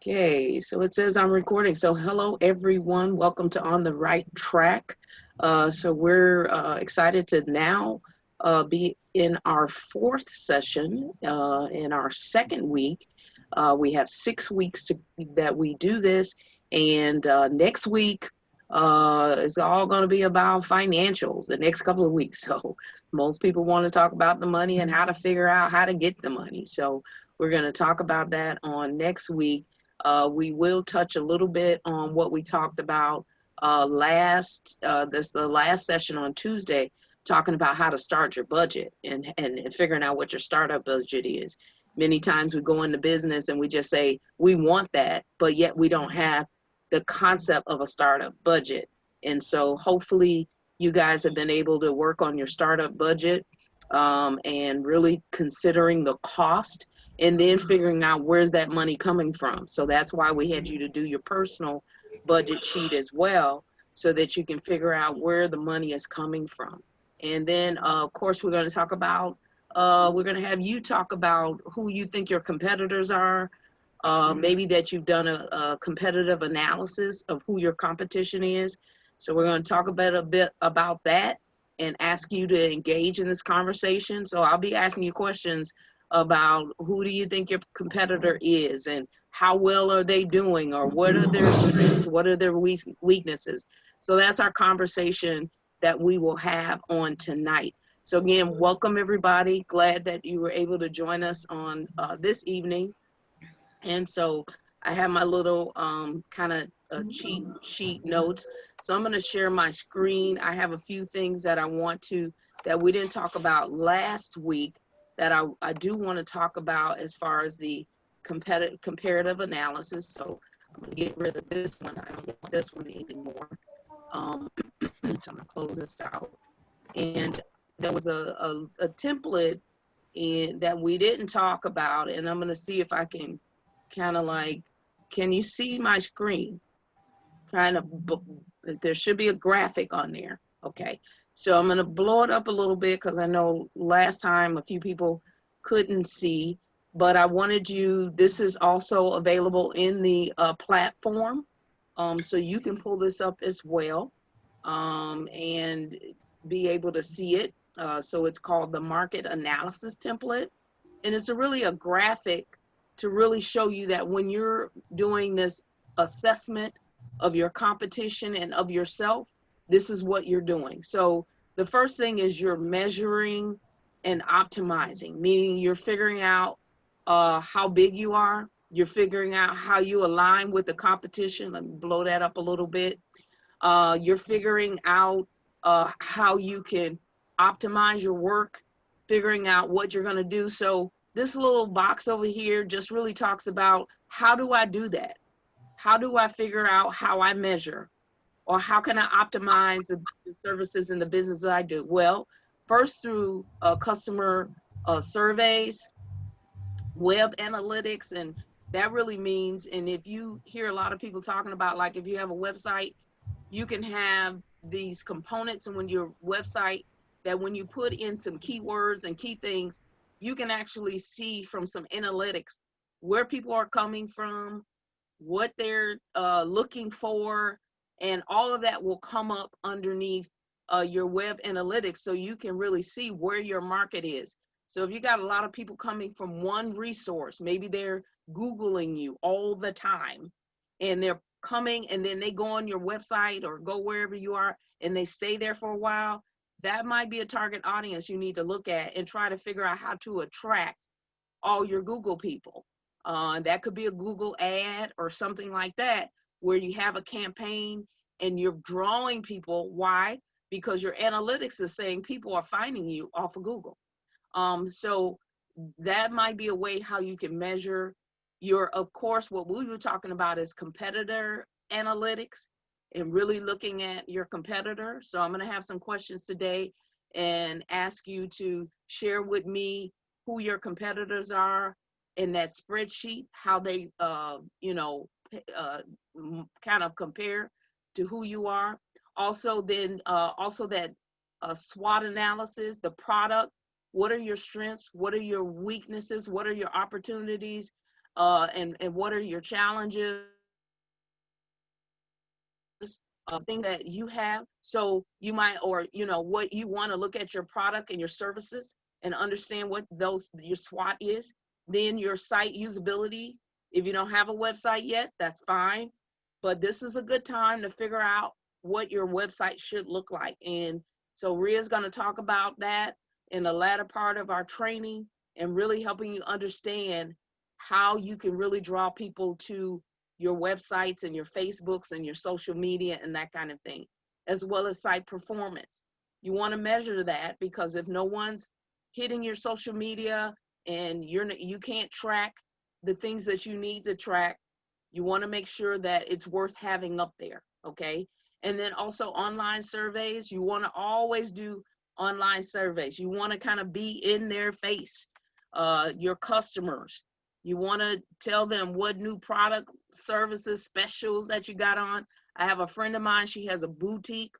Okay, so it says I'm recording. So hello everyone, welcome to On the Right Track. So we're excited to now be in our fourth session in our second week. We have 6 weeks that we do this, and next week is all going to be about financials. The next couple of weeks. So most people want to talk about the money and how to figure out how to get the money. So we're going to talk about that on next week. We will touch a little bit on what we talked about the last session on Tuesday, talking about how to start your budget and figuring out what your startup budget is. Many times we go into business and we just say we want that, but yet we don't have the concept of a startup budget. And so hopefully you guys have been able to work on your startup budget and really considering the cost and then figuring out where's that money coming from. So that's why we had you to do your personal budget sheet as well, so that you can figure out where the money is coming from. And then, of course, we're going to talk about, we're going to have you talk about who you think your competitors are, maybe that you've done a competitive analysis of who your competition is. So we're going to talk about a bit about that and ask you to engage in this conversation. So I'll be asking you questions about who do you think your competitor is and how well are they doing, or what are their strengths, what are their weaknesses. So that's our conversation that we will have on tonight. So again, welcome everybody. Glad that you were able to join us on this evening. And so I have my little kind of cheat sheet notes. So I'm going to share my screen. I have a few things that I want to, that we didn't talk about last week, that I do want to talk about as far as the comparative analysis. So I'm going to get rid of this one. I don't want this one anymore. So I'm going to close this out. And there was a template that we didn't talk about, and I'm going to see if I can kind of like, can you see my screen? Kind of, there should be a graphic on there. Okay, so I'm going to blow it up a little bit because I know last time a few people couldn't see, but I wanted you, this is also available in the platform, so you can pull this up as well and be able to see it. So it's called the market analysis template, and it's really a graphic to really show you that when you're doing this assessment of your competition and of yourself, this is what you're doing. So the first thing is you're measuring and optimizing, meaning you're figuring out how big you are. You're figuring out how you align with the competition. Let me blow that up a little bit. You're figuring out how you can optimize your work, figuring out what you're going to do. So this little box over here just really talks about, how do I do that? How do I figure out how I measure? Or how can I optimize the services and the business that I do? Well, first through customer surveys, web analytics, and that really means, and if you hear a lot of people talking about, like if you have a website, you can have these components and when your website, that when you put in some keywords and key things, you can actually see from some analytics where people are coming from, what they're looking for, and all of that will come up underneath your web analytics, so you can really see where your market is. So if you got a lot of people coming from one resource, maybe they're Googling you all the time, and they're coming and then they go on your website or go wherever you are and they stay there for a while, that might be a target audience you need to look at and try to figure out how to attract all your Google people. That could be a Google ad or something like that, where you have a campaign and you're drawing people. Why? Because your analytics is saying people are finding you off of Google. So that might be a way how you can measure your, of course, what we were talking about is competitor analytics and really looking at your competitor. So I'm going to have some questions today and ask you to share with me who your competitors are in that spreadsheet, how they, kind of compare to who you are. Also, then, also that SWOT analysis, the product. What are your strengths? What are your weaknesses? What are your opportunities? and what are your challenges, things that you have. So you might, or what you want to look at your product and your services and understand what your SWOT is. Then your site usability. If you don't have a website yet, that's fine, but this is a good time to figure out what your website should look like. And so Ria's going to talk about that in the latter part of our training, and really helping you understand how you can really draw people to your websites and your Facebooks and your social media and that kind of thing, as well as site performance. You want to measure that, because if no one's hitting your social media and you can't track the things that you need to track, you want to make sure that it's worth having up there, okay? And then also online surveys. You want to always do online surveys. You want to kind of be in their face, your customers. You want to tell them what new product, services, specials that you got on. I have a friend of mine, she has a boutique,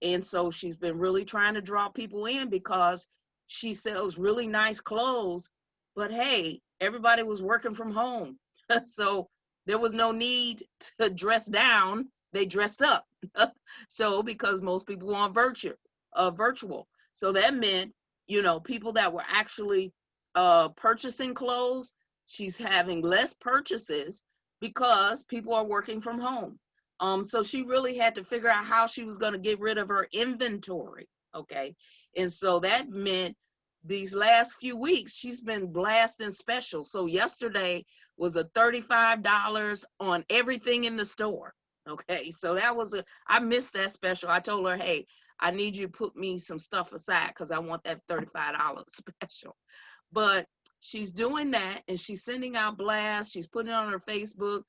and so she's been really trying to draw people in because she sells really nice clothes, but hey, everybody was working from home. So there was no need to dress down, they dressed up. So because most people were on virtual. So that meant, people that were actually purchasing clothes, she's having less purchases because people are working from home. So she really had to figure out how she was going to get rid of her inventory. Okay. And so that meant these last few weeks, she's been blasting specials. So yesterday was a $35 on everything in the store. Okay. So I missed that special. I told her, hey, I need you to put me some stuff aside because I want that $35 special. But she's doing that, and she's sending out blasts. She's putting it on her Facebook.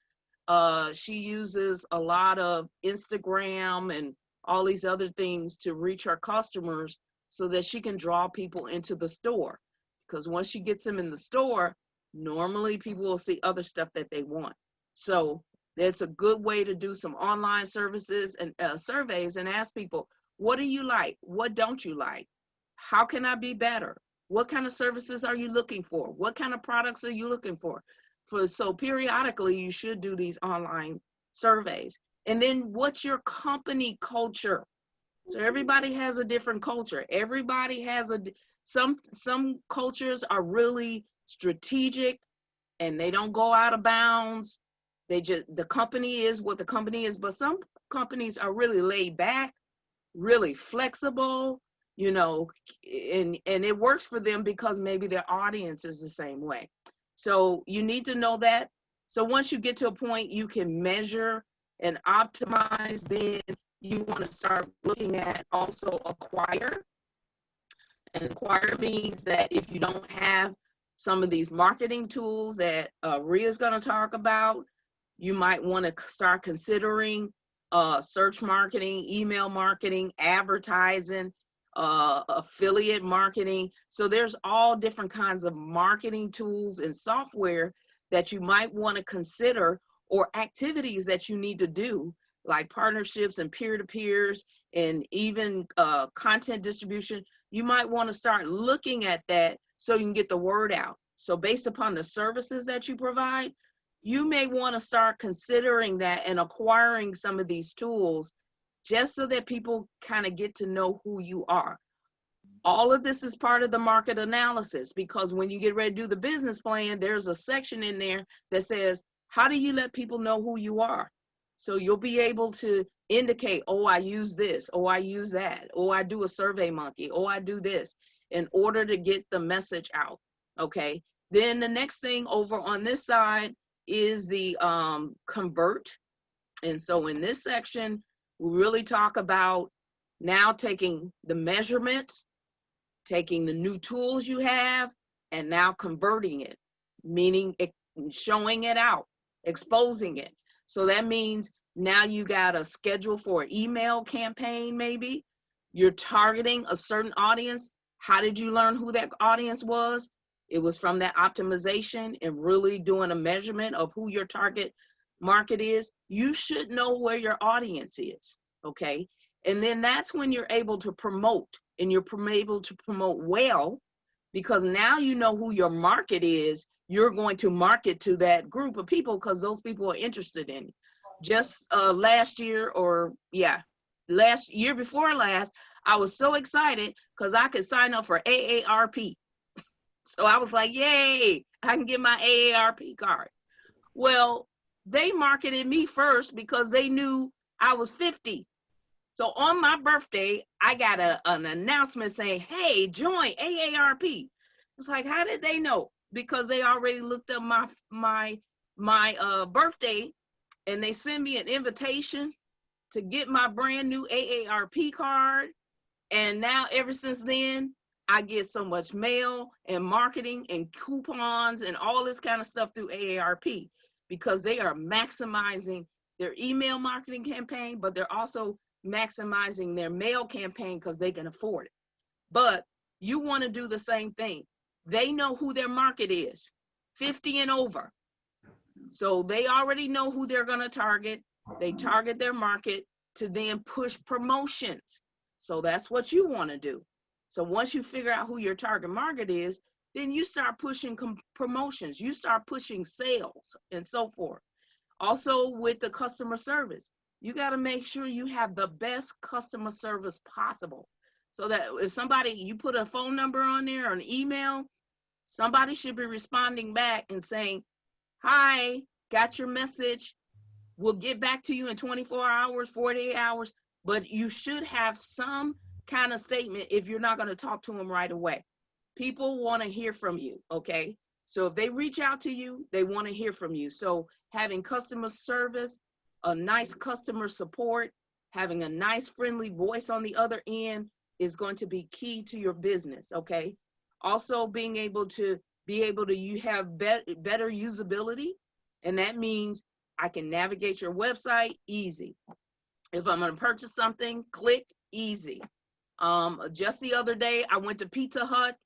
She uses a lot of Instagram and all these other things to reach her customers so that she can draw people into the store. Because once she gets them in the store, normally people will see other stuff that they want. So that's a good way to do some online services and surveys and ask people, what do you like? What don't you like? How can I be better? What kind of services are you looking for? What kind of products are you looking for? So periodically, you should do these online surveys. And then what's your company culture? So everybody has a different culture. Everybody has some cultures are really strategic and they don't go out of bounds. The company is what the company is, but some companies are really laid back, really flexible, and it works for them because maybe their audience is the same way. So you need to know that. So once you get to a point you can measure and optimize, then you want to start looking at also acquire. And acquire means that if you don't have some of these marketing tools that Ria's going to talk about, you might want to start considering search marketing, email marketing, advertising, affiliate marketing. So there's all different kinds of marketing tools and software that you might want to consider, or activities that you need to do, like partnerships and peer-to-peers and even content distribution. You might want to start looking at that so you can get the word out. So based upon the services that you provide, you may want to start considering that and acquiring some of these tools just so that people kind of get to know who you are. All of this is part of the market analysis, because when you get ready to do the business plan, there's a section in there that says, how do you let people know who you are? So you'll be able to indicate, oh, I use this, oh, I use that, oh, I do a Survey Monkey, oh, I do this, in order to get the message out, okay? Then the next thing over on this side is the convert. And so in this section, we really talk about now taking the measurement, taking the new tools you have, and now converting it, meaning showing it out, exposing it. So that means now you got a schedule for an email campaign, maybe. You're targeting a certain audience. How did you learn who that audience was? It was from that optimization and really doing a measurement of who your target market is. You should know where your audience is, okay? And then that's when you're able to promote, and you're able to promote well, because now you know who your market is. You're going to market to that group of people because those people are interested in it. Just last year, or last year before last, I was so excited because I could sign up for AARP. So I was like, yay, I can get my AARP card. Well, they marketed me first because they knew I was 50. So on my birthday, I got an announcement saying, hey, join AARP. It's like, how did they know? Because they already looked up my birthday, and they sent me an invitation to get my brand new AARP card. And now ever since then, I get so much mail and marketing and coupons and all this kind of stuff through AARP, because they are maximizing their email marketing campaign, but they're also maximizing their mail campaign because they can afford it. But you want to do the same thing. They know who their market is, 50 and over. So they already know who they're going to target. They target their market to then push promotions. So that's what you want to do. So once you figure out who your target market is, then you start pushing promotions. You start pushing sales and so forth. Also with the customer service, you got to make sure you have the best customer service possible. So that if somebody, you put a phone number on there or an email, somebody should be responding back and saying, hi, got your message. We'll get back to you in 24 hours, 48 hours, but you should have some kind of statement if you're not going to talk to them right away. People want to hear from you, okay? So if they reach out to you, they want to hear from you. So having customer service, a nice customer support, having a nice friendly voice on the other end is going to be key to your business, okay? Also being able to you have better usability, and that means I can navigate your website easy. If I'm going to purchase something, click easy. Just the other day, I went to Pizza Hut.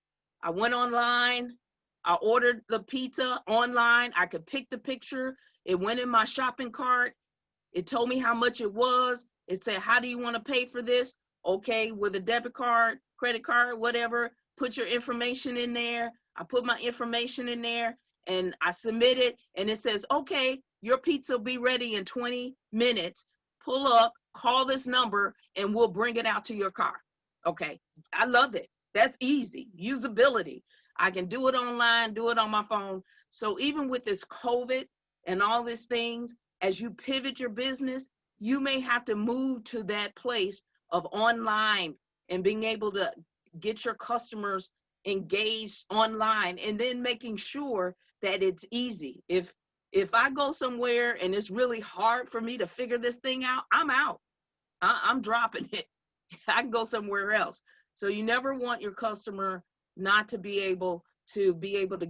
I went online. I ordered the pizza online. I could pick the picture. It went in my shopping cart. It told me how much it was. It said, how do you want to pay for this? Okay, with a debit card, credit card, whatever. Put your information in there. I put my information in there and I submit it. And it says, okay, your pizza will be ready in 20 minutes. Pull up, call this number, and we'll bring it out to your car. Okay, I love it. That's easy. Usability. I can do it online, do it on my phone. So even with this COVID and all these things, as you pivot your business, you may have to move to that place of online and being able to get your customers engaged online, and then making sure that it's easy. If I go somewhere and it's really hard for me to figure this thing out, I'm out. I'm dropping it. I can go somewhere else. So you never want your customer not to be able to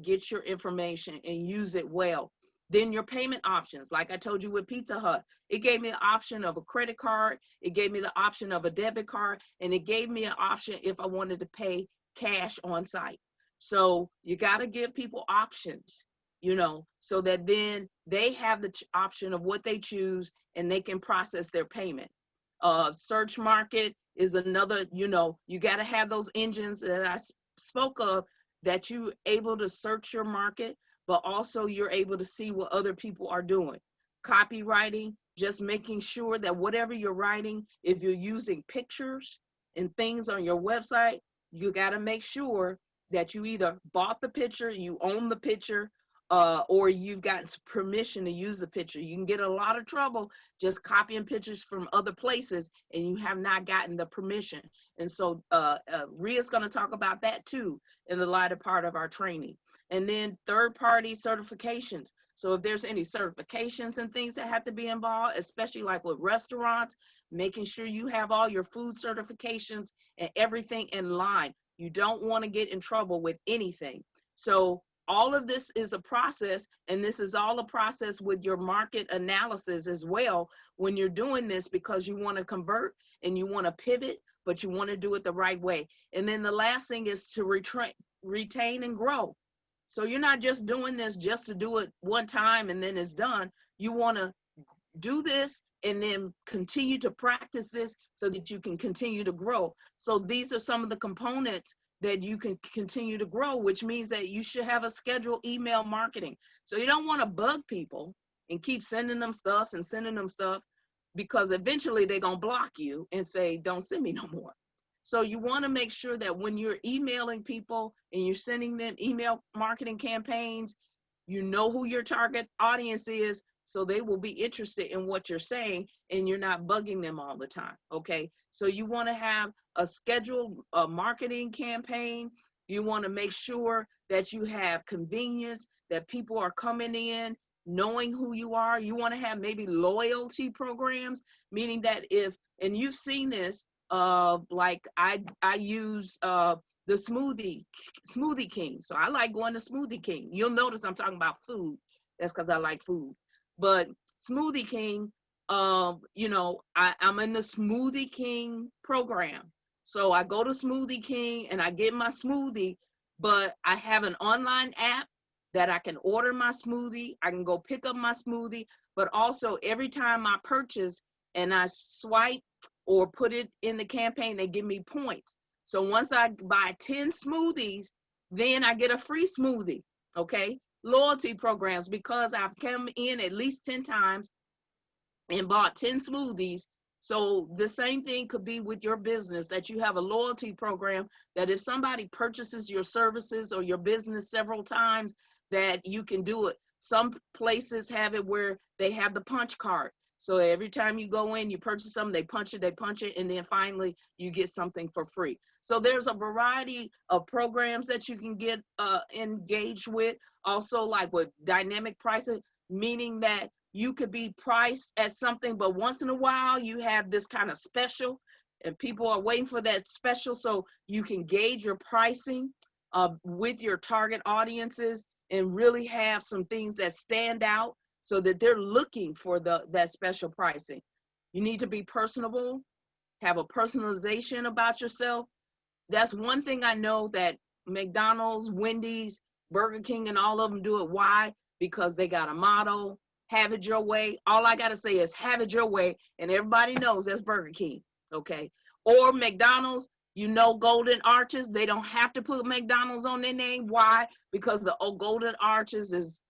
get your information and use it well. Then your payment options, like I told you with Pizza Hut, it gave me the option of a credit card, it gave me the option of a debit card, and it gave me an option if I wanted to pay cash on site. So you got to give people options, so that then they have the option of what they choose and they can process their payment. Search market is another, you got to have those engines that I spoke of, that you able to search your market, but also you're able to see what other people are doing. Copywriting, just making sure that whatever you're writing, if you're using pictures and things on your website, you got to make sure that you either bought the picture, you own the picture, or you've gotten permission to use the picture. You can get a lot of trouble just copying pictures from other places and you have not gotten the permission. And so Ria's going to talk about that too in the latter part of our training. And then third-party certifications. So if there's any certifications and things that have to be involved, especially like with restaurants, making sure you have all your food certifications and everything in line. You don't want to get in trouble with anything. So all of this is a process, and this is all a process with your market analysis as well when you're doing this, because you want to convert and you want to pivot, but you want to do it the right way. And then the last thing is to retain and grow. So you're not just doing this just to do it one time and then it's done. You want to do this and then continue to practice this so that you can continue to grow. So these are some of the components that you can continue to grow, which means that you should have a scheduled email marketing. So you don't want to bug people and keep sending them stuff and sending them stuff, because eventually they're going to block you and say, don't send me no more. So you want to make sure that when you're emailing people and you're sending them email marketing campaigns, you know who your target audience is, so they will be interested in what you're saying and you're not bugging them all the time, okay? So you want to have a scheduled marketing campaign. You want to make sure that you have convenience, that people are coming in knowing who you are. You want to have maybe loyalty programs, meaning that if, and you've seen this, like I use the Smoothie King. So I like going to Smoothie King. You'll notice I'm talking about food. That's because I like food. But Smoothie King, you know, I'm in the Smoothie King program. So I go to Smoothie King and I get my smoothie, but I have an online app that I can order my smoothie. I can go pick up my smoothie, but also every time I purchase and I swipe or put it in the campaign, they give me points. So once I buy 10 smoothies, then I get a free smoothie, okay? Loyalty programs, because I've come in at least 10 times and bought 10 smoothies. So the same thing could be with your business, that you have a loyalty program that if somebody purchases your services or your business several times, that you can do it. Some places have it where they have the punch card. So every time you go in, you purchase something, they punch it, and then finally you get something for free. So there's a variety of programs that you can get engaged with. Also, like with dynamic pricing, meaning that you could be priced at something, but once in a while you have this kind of special and people are waiting for that special, so you can gauge your pricing with your target audiences and really have some things that stand out so that they're looking for that special pricing. You need to be personable, have a personalization about yourself. That's one thing I know that McDonald's, Wendy's, Burger King, and all of them do it. Why? Because they got a motto, have it your way. All I got to say is have it your way, and everybody knows that's Burger King, okay? Or McDonald's, you know, Golden Arches, they don't have to put McDonald's on their name. Why? Because the Golden Arches is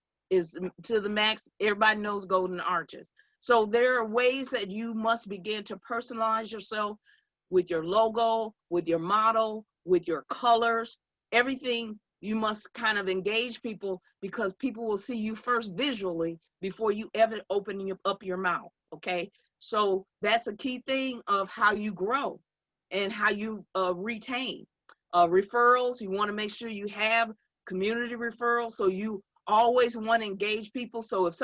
to the max. Everybody knows Golden Arches. So there are ways that you must begin to personalize yourself with your logo, with your motto, with your colors, everything. You must kind of engage people, because people will see you first visually before you ever open up your mouth, okay? So that's a key thing of how you grow and how you retain. Referrals, you want to make sure you have community referrals, so you always want to engage people. So if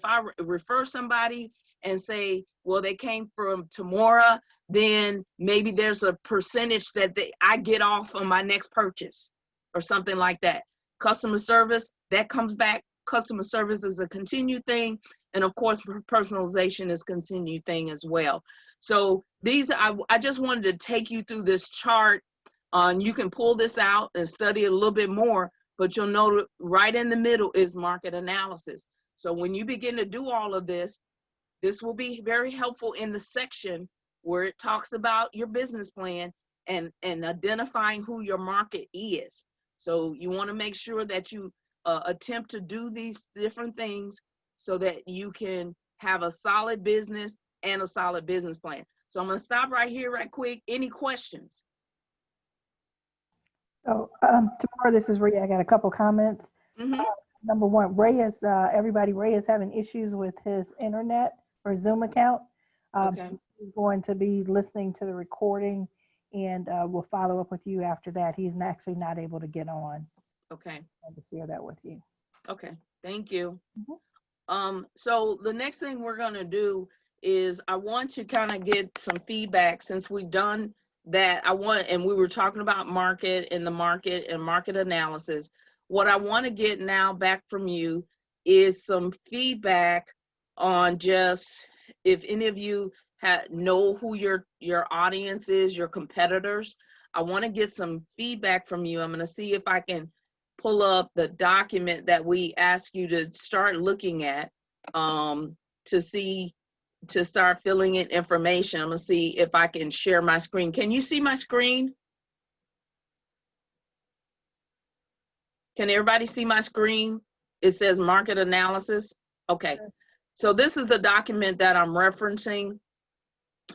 I refer somebody and say, well, they came from Tamora, then maybe there's a percentage that I get off on my next purchase or something like that. Customer service, that comes back. Customer service is a continued thing. And of course, personalization is a continued thing as well. So I just wanted to take you through this chart. You can pull this out and study it a little bit more, but you'll know right in the middle is market analysis. So when you begin to do all of this, this will be very helpful in the section where it talks about your business plan and identifying who your market is. So you want to make sure that you attempt to do these different things so that you can have a solid business and a solid business plan. So I'm going to stop right here right quick. Any questions? Oh, Tamara, this is Rhea. I got a couple comments. Mm-hmm. Number one, Ray is having issues with his internet or Zoom account. Okay. So he's going to be listening to the recording, and we'll follow up with you after that. He's actually not able to get on. Okay. I want to share that with you. Okay. Thank you. Mm-hmm. So the next thing we're going to do is I want to kind of get some feedback since we've done that. And we were talking about market and market analysis. What I want to get now back from you is some feedback on just if any of you know who your audience is, your competitors. I want to get some feedback from you. I'm going to see if I can pull up the document that we ask you to start looking at to start filling in information. I'm going to see if I can share my screen. Can you see my screen? Can everybody see my screen? It says market analysis. Okay. So this is the document that I'm referencing.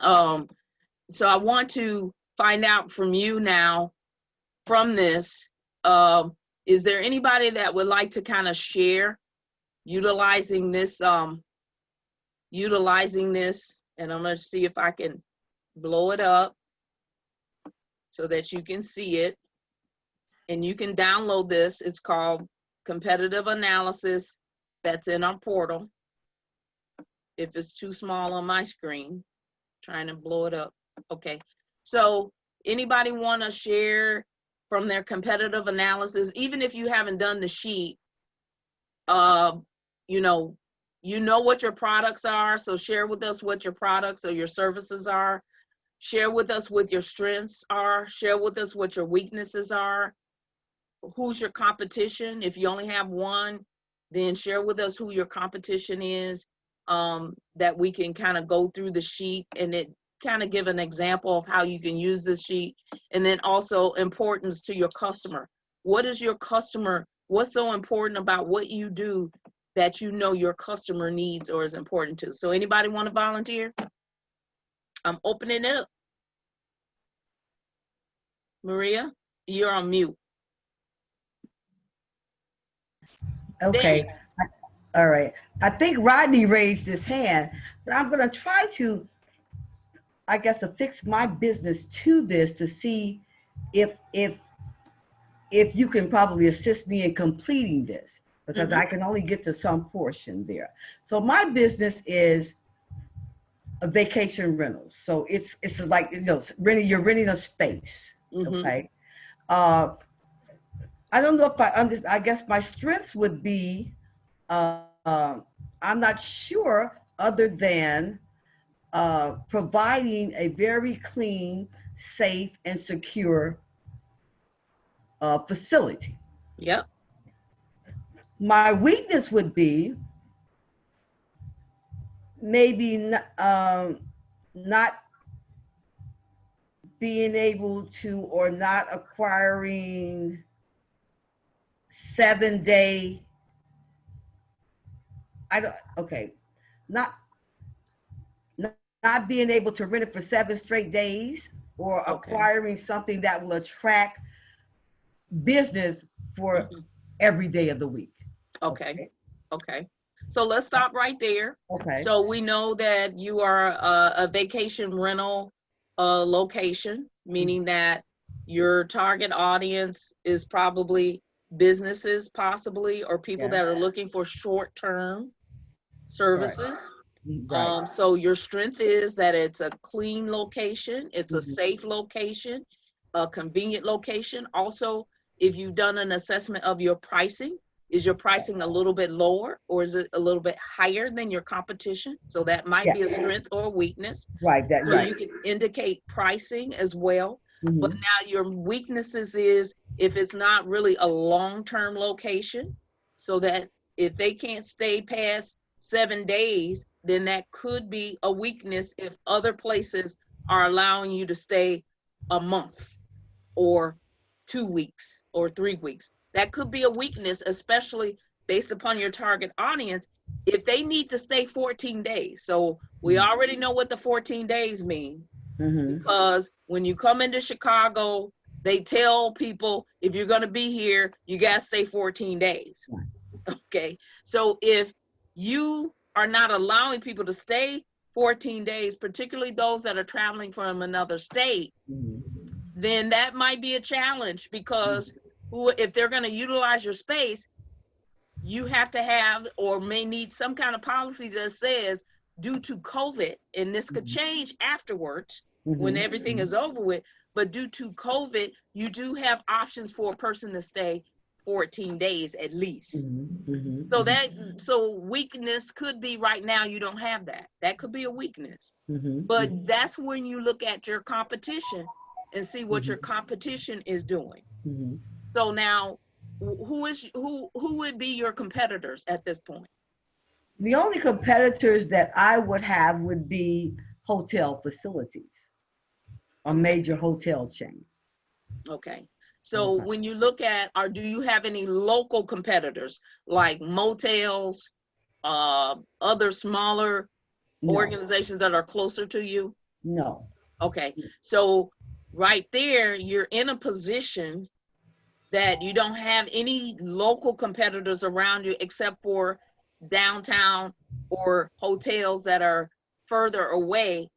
So I want to find out from you now, from this, is there anybody that would like to kind of share utilizing this, and I'm going to see if I can blow it up so that you can see it. And you can download this. It's called Competitive Analysis. That's in our portal. If it's too small on my screen, trying to blow it up. Okay. So anybody want to share from their competitive analysis, even if you haven't done the sheet, you know what your products are. So share with us what your products or your services are. Share with us what your strengths are. Share with us what your weaknesses are. Who's your competition? If you only have one, then share with us who your competition is, that we can kind of go through the sheet and it kind of give an example of how you can use this sheet. And then also importance to your customer. What is your customer? What's so important about what you do that you know your customer needs or is important to? So anybody want to volunteer? I'm opening it up. Maria, you're on mute. Okay. All right. I think Rodney raised his hand, but I'm going to try to, I guess, affix my business to this to see if you can probably assist me in completing this, because I can only get to some portion there. So my business is a vacation rental. So it's like, you're renting a space. Okay. I don't know if I guess my strengths would be, I'm not sure, other than providing a very clean, safe, and secure facility. Yep. My weakness would be maybe not being able to, or not acquiring 7-day. Not being able to rent it for 7 straight days, or acquiring something that will attract business for every day of the week. Okay. So let's stop right there. Okay. So we know that you are a vacation rental location, meaning that your target audience is probably businesses, possibly, or people that are looking for short-term services. Right. So your strength is that it's a clean location, it's a safe location, a convenient location. Also, if you've done an assessment of your pricing, is your pricing a little bit lower or is it a little bit higher than your competition? So that might be a strength or a weakness. Right. You can indicate pricing as well. But now your weaknesses is if it's not really a long-term location, so that if they can't stay past 7 days, then that could be a weakness if other places are allowing you to stay a month or 2 weeks or 3 weeks. That could be a weakness, especially based upon your target audience, if they need to stay 14 days. So we already know what the 14 days mean, because when you come into Chicago, they tell people, if you're going to be here, you got to stay 14 days. Okay. So if you are not allowing people to stay 14 days, particularly those that are traveling from another state, then that might be a challenge, because if they're going to utilize your space, you have to have, or may need, some kind of policy that says, due to COVID, and this could change afterwards when everything is over with, but due to COVID, you do have options for a person to stay 14 days at least. So weakness could be right now you don't have that. That could be a weakness. But that's when you look at your competition and see what your competition is doing. So now, who would be your competitors at this point? The only competitors that I would have would be hotel facilities, a major hotel chain. Okay. So Okay. when you look at, or do you have any local competitors like motels, other smaller No, organizations that are closer to you? no. Okay, so right there, you're in a position that you don't have any local competitors around you except for downtown or hotels that are further away,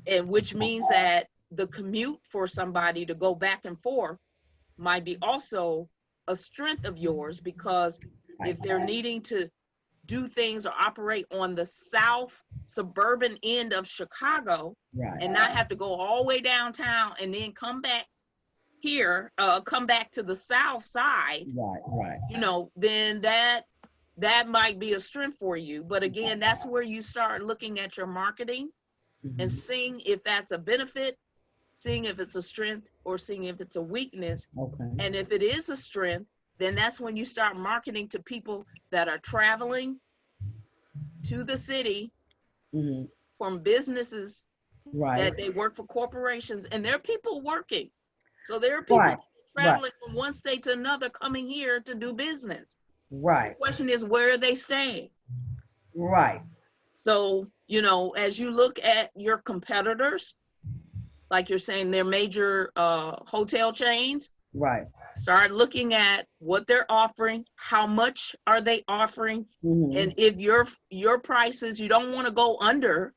and which means that the commute for somebody to go back and forth might be also a strength of yours, because Right. if they're needing to do things or operate on the south suburban end of Chicago Right. and not have to go all the way downtown and then come back here, come back to the south side, Right. Right. you know, then that might be a strength for you. But again, that's where you start looking at your marketing and Mhm. seeing if that's a benefit, seeing if it's a strength, or seeing if it's a weakness. Okay. And if it is a strength, then that's when you start marketing to people that are traveling to the city Mhm. from businesses Right. that they work for corporations, and there are people working. So there are people Right. Right. traveling from one state to another coming here to do business. The Right. question is, where are they staying? Right. So, you know, as you look at your competitors, like you're saying, they're major hotel chains, Right. start looking at what they're offering, how much are they offering, Mhm. and if your prices, you don't want to go under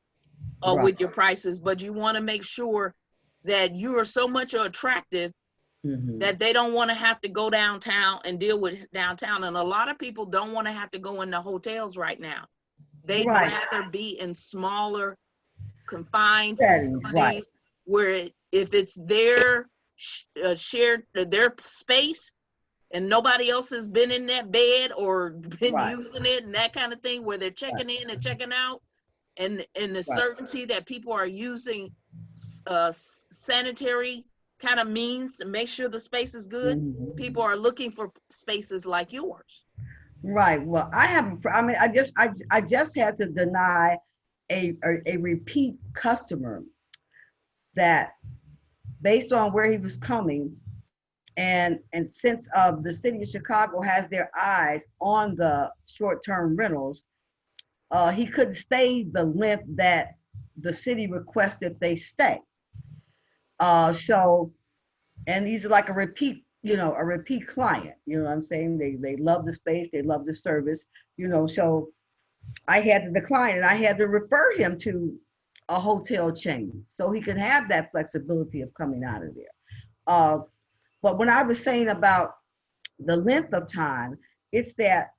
Right. with your prices, but you want to make sure that you are so much attractive Mhm. that they don't want to have to go downtown and deal with downtown. And a lot of people don't want to have to go into hotels right now. They'd Right. rather be in smaller, confined Settings. Right. facilities where if it's their shared, their space, and nobody else has been in that bed or been Right. using it and that kind of thing, where they're Right. checking in and checking out, and the Right. certainty that people are using sanitary kind of means to make sure the space is good, Mhm. people are looking for spaces like yours. Right. Well, I have. I mean, I just had to deny a repeat customer that, based on where he was coming, and since the city of Chicago has their eyes on the short-term rentals, he couldn't stay the length that the city requested they stay. So, and he's like a repeat, a repeat client. You know what I'm saying? They love the space, they love the service. So I had to decline, and I had to refer him to a hotel chain so he could have that flexibility of coming out of there. Uh, but when I was saying about the length of time, it's that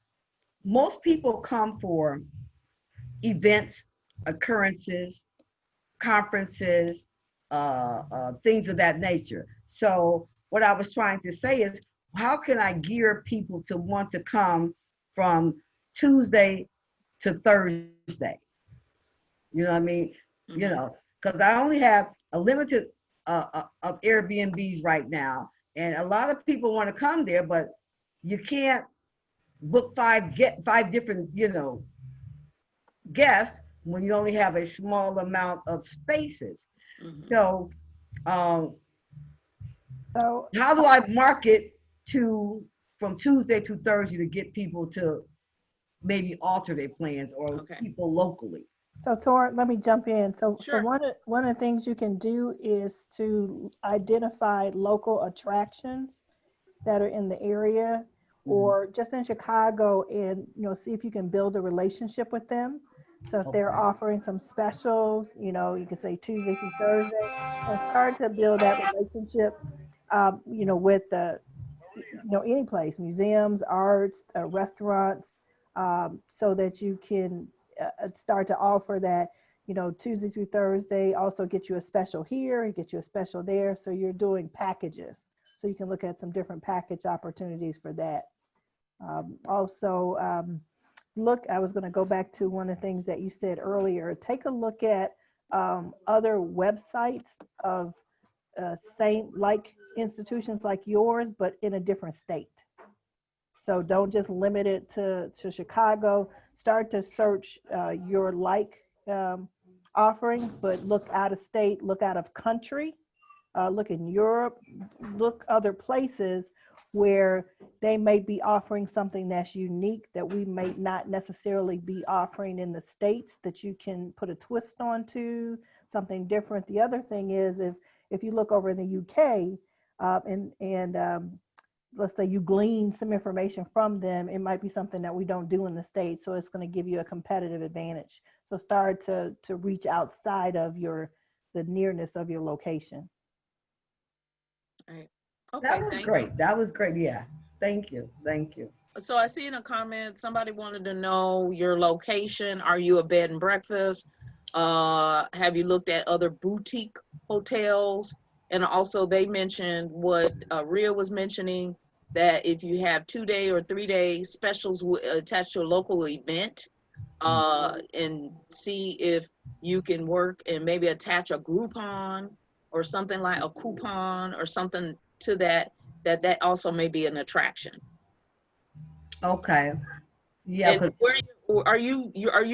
most people come for events, occurrences, conferences, things of that nature. So what I was trying to say is, how can I gear people to want to come from Tuesday to Thursday? You know what I mean? Mm-hmm. Because I only have a limited of Airbnbs right now, and a lot of people want to come there, but you can't book get five different guests when you only have a small amount of spaces. Mm-hmm. So um, So how do I market to from Tuesday to Thursday to get people to maybe alter their plans, or Okay. people locally? So Tor, let me jump in. So Sure. one of the things you can do is to identify local attractions that are in the area or just in Chicago, and see if you can build a relationship with them. So if they're Okay. offering some specials, you can say Tuesday through Thursday, and start to build that relationship, with the any place, museums, arts, restaurants, so that you can start to offer that, Tuesday through Thursday, also get you a special here, get you a special there. So you're doing packages. So you can look at some different package opportunities for that. Also, I was going to go back to one of the things that you said earlier. Take a look at other websites of same like institutions like yours, but in a different state. So don't just limit it to Chicago. Start to search your offering, but look out of state, look out of country, look in Europe, look other places where they may be offering something that's unique that we may not necessarily be offering in the States, that you can put a twist onto, something different. The other thing is, if you look over in the UK, let's say you glean some information from them, it might be something that we don't do in the States. So it's going to give you a competitive advantage. So start to reach outside of the nearness of your location. All right. Okay, That was thank great. you. That was great. Yeah. Thank you. Thank you. So I see in a comment, somebody wanted to know your location. Are you a bed and breakfast? Have you looked at other boutique hotels? And also they mentioned what Rhea was mentioning, that if you have 2-day or 3-day specials attached to a local event, and see if you can work and maybe attach a Groupon or something like a coupon or something to that also may be an attraction. Okay. Yeah. And where are you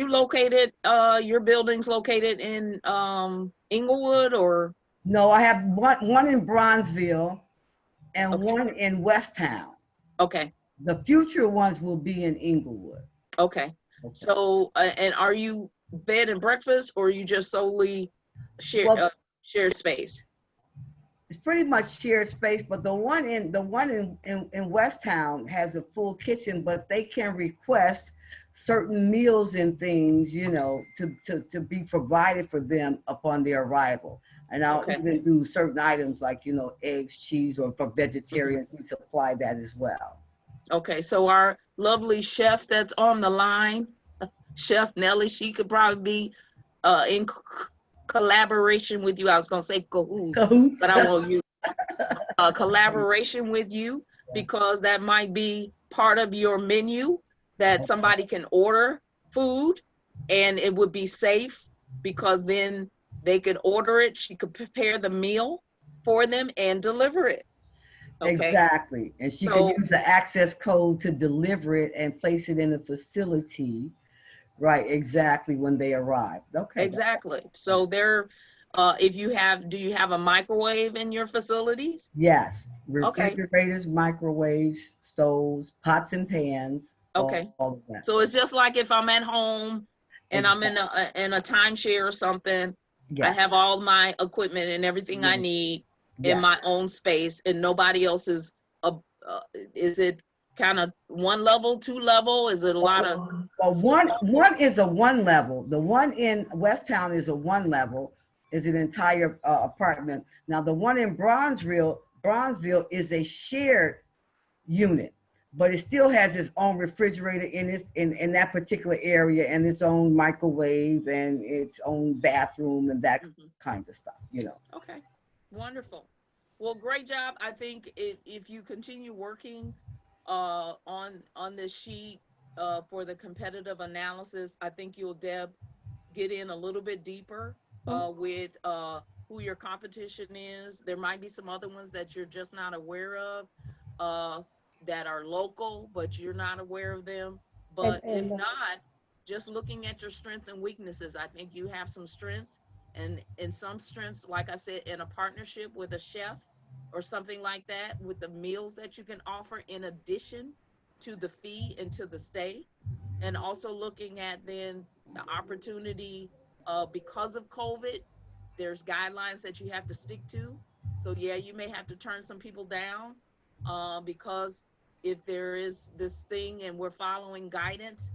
located? Your building's located in Inglewood, or? No, I have one in Bronzeville and Okay. one in West Town. Okay. The future ones will be in Inglewood. Okay. Okay. So, and are you bed and breakfast, or are you just solely shared space? It's pretty much shared space, but the one in West Town has a full kitchen, but they can request certain meals and things, you know, to be provided for them upon their arrival. And I'll even do certain items like, you know, eggs, cheese, or for vegetarians, we supply that as well. Okay, so our lovely chef that's on the line, Chef Nelly, she could probably be in collaboration with you. I was gonna say cahoots, but I won't use collaboration with you, because that might be part of your menu that somebody can order food, and it would be safe because then they could order it. She could prepare the meal for them and deliver it. Okay. Exactly. And she can use the access code to deliver it and place it in the facility. Right, exactly, when they arrive. Okay. Exactly. So there, if you have, do you have a microwave in your facilities? Yes. Okay. Refrigerators, microwaves, stoves, pots and pans. Okay. All of that. So it's just like if I'm at home and I'm in a timeshare or something, I have all my equipment and everything I need in my own space, and nobody else is, is it kind of one level, 2 level? Is it a lot of? Well, one is a 1 level. The one in West Town is a 1 level, is an entire apartment. Now the one in Bronzeville is a shared unit, but it still has its own refrigerator in that particular area, and its own microwave and its own bathroom and that kind of stuff, you know. Okay, wonderful. Well, great job. I think if you continue working on this sheet for the competitive analysis, I think you'll, Deb, get in a little bit deeper with who your competition is. There might be some other ones that you're just not aware of that are local, but you're not aware of them. But if not, just looking at your strengths and weaknesses, I think you have some strengths, and some strengths, like I said, in a partnership with a chef or something like that, with the meals that you can offer in addition to the fee and to the stay. And also looking at then the opportunity because of COVID, there's guidelines that you have to stick to. So yeah, you may have to turn some people down because if there is this thing and we're following guidance,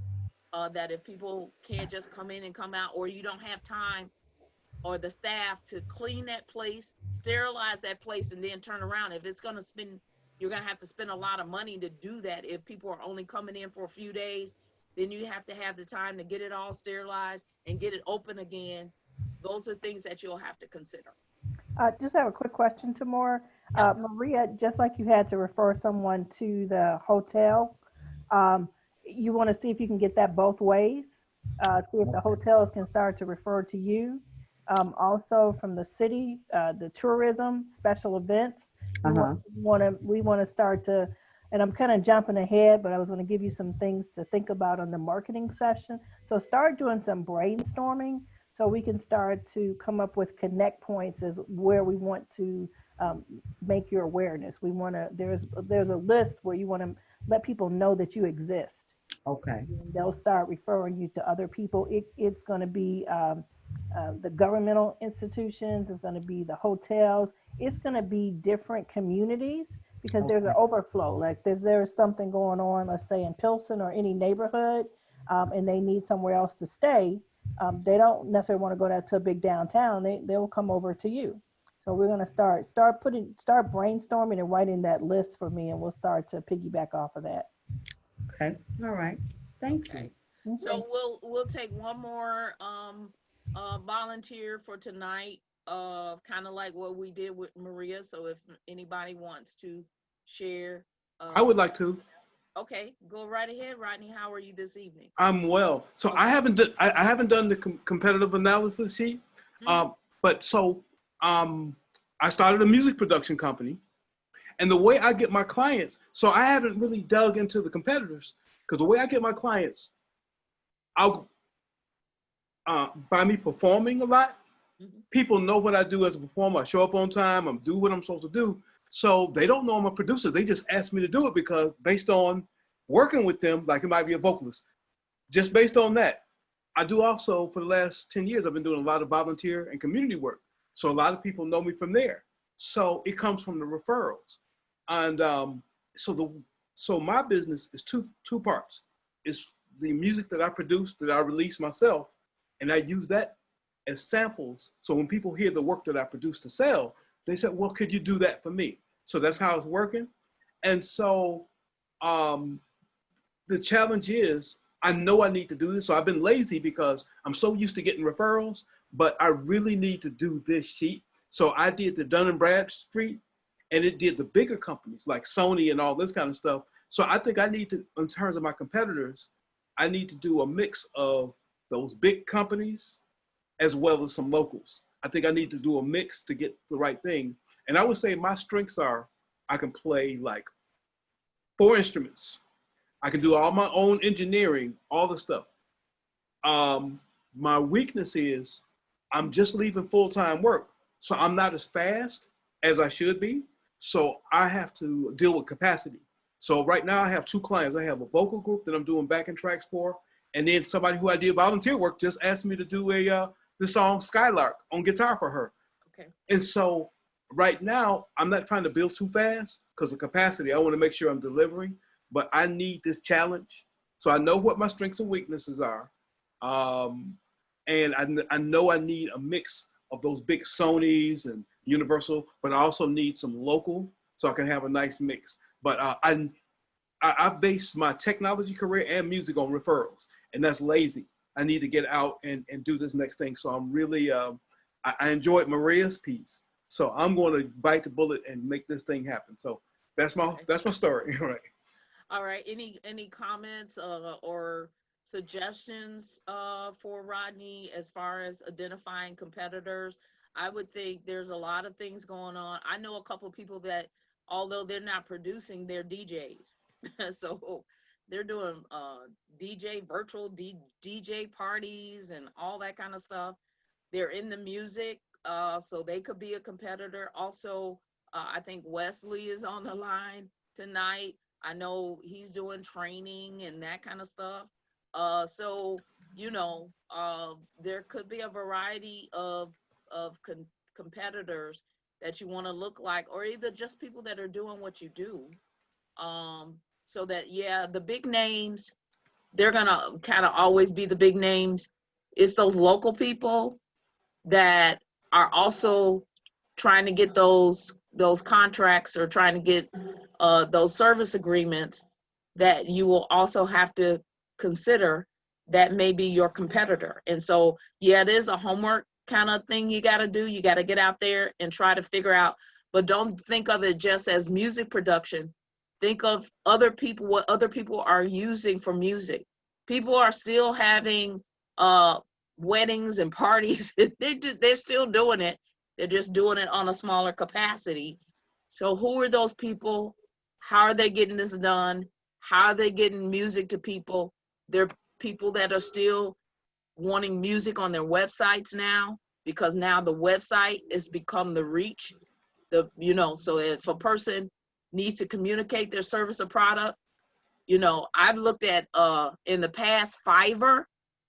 that if people can't just come in and come out, or you don't have time or the staff to clean that place, sterilize that place, and then turn around. If it's gonna spend, you're gonna have to spend a lot of money to do that. If people are only coming in for a few days, then you have to have the time to get it all sterilized and get it open again. Those are things that you'll have to consider. Just have a quick question, Tamora. Maria, just like you had to refer someone to the hotel, you want to see if you can get that both ways. See if the hotels can start to refer to you. Also from the city, the tourism, special events. We want to start to, and I'm kind of jumping ahead, but I was going to give you some things to think about on the marketing session. So start doing some brainstorming so we can start to come up with connect points as where we want to make your awareness. We want to, there's a list where you want to let people know that you exist. Okay. And they'll start referring you to other people. It's going to be the governmental institutions, it's going to be the hotels, it's going to be different communities, because there's an Okay. overflow. Like there's something going on, let's say in Pilsen or any neighborhood, and they need somewhere else to stay. They don't necessarily want to go to a big downtown. They'll come over to you. So we're going to start brainstorming and writing that list for me, and we'll start to piggyback off of that. Okay. All right. Thank Okay. you. Okay. So we'll take one more volunteer for tonight, kind of like what we did with Maria. So if anybody wants to share, I would like to. okay, go right ahead, Rodney. How are you this evening? I'm well. So I haven't done the competitive analysis sheet, but I started a music production company, and the way I get my clients. So I haven't really dug into the competitors, because the way I get my clients, I'll by me performing a lot. People know what I do as a performer. I show up on time. I do what I'm supposed to do. So they don't know I'm a producer. They just ask me to do it because based on working with them, like it might be a vocalist. Just based on that. I do also, for the last 10 years, I've been doing a lot of volunteer and community work. So a lot of people know me from there. So it comes from the referrals. And so my business is two parts. It's the music that I produce, that I release myself, and I use that as samples. So when people hear the work that I produce to sell, they said, well, could you do that for me? So that's how it's working. And so the challenge is, I know I need to do this. So I've been lazy because I'm so used to getting referrals, but I really need to do this sheet. So I did the Dun & Bradstreet, and it did the bigger companies like Sony and all this kind of stuff. So I think I need to, in terms of my competitors, I need to do a mix of those big companies as well as some locals. I think I need to do a mix to get the right thing. And I would say my strengths are, I can play like 4 instruments. I can do all my own engineering, all the stuff. My weakness is I'm just leaving full-time work. So I'm not as fast as I should be. So I have to deal with capacity. So right now I have 2 clients. I have a vocal group that I'm doing backing tracks for. And then somebody who I did volunteer work just asked me to do the song Skylark on guitar for her. Okay. And so right now I'm not trying to build too fast because of capacity. I want to make sure I'm delivering, but I need this challenge. So I know what my strengths and weaknesses are. And I know I need a mix of those big Sonys and Universal, but I also need some local so I can have a nice mix. But I've based my technology career and music on referrals, and that's lazy. I need to get out and do this next thing. So I'm really, I enjoyed Maria's piece. So I'm going to bite the bullet and make this thing happen. So that's my story. Right. All right. Any comments or suggestions for Rodney as far as identifying competitors? I would think there's a lot of things going on. I know a couple of people that, although they're not producing, they're DJs. So they're doing virtual DJ parties and all that kind of stuff. They're in the music, so they could be a competitor. Also, I think Wesley is on the line tonight. I know he's doing training and that kind of stuff. So, there could be a variety of competitors that you want to look like, or either just people that are doing what you do. So that, yeah, the big names, they're gonna kind of always be the big names. It's those local people that are also trying to get those contracts or trying to get those service agreements that you will also have to consider that may be your competitor. And so, yeah, it is a homework kind of thing you got to do. You got to get out there and try to figure out, but don't think of it just as music production. Think of other people, what other people are using for music. People are still having weddings and parties. They're still doing it. They're just doing it on a smaller capacity. So who are those people? How are they getting this done? How are they getting music to people? They're people that are still wanting music on their websites now, because now the website has become the reach. So if a person needs to communicate their service or product, I've looked at in the past Fiverr,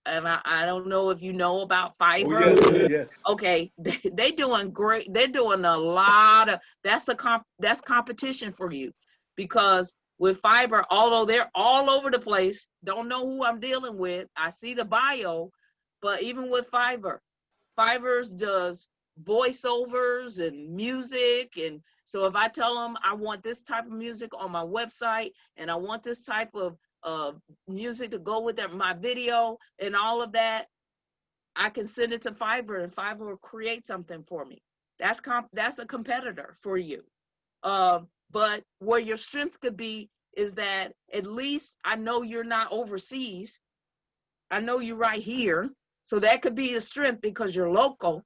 and I don't know if you know about Fiverr. Oh, yes. Okay, they doing great. They're doing a lot of, that's competition for you, because with Fiverr, although they're all over the place, don't know who I'm dealing with. I see the bio, but even with Fiverr does voiceovers and music. And so if I tell them I want this type of music on my website, and I want this type of music to go with my video and all of that, I can send it to Fiverr, and Fiverr will create something for me. That's a competitor for you. But where your strength could be is that at least I know you're not overseas. I know you're right here. So that could be a strength because you're local.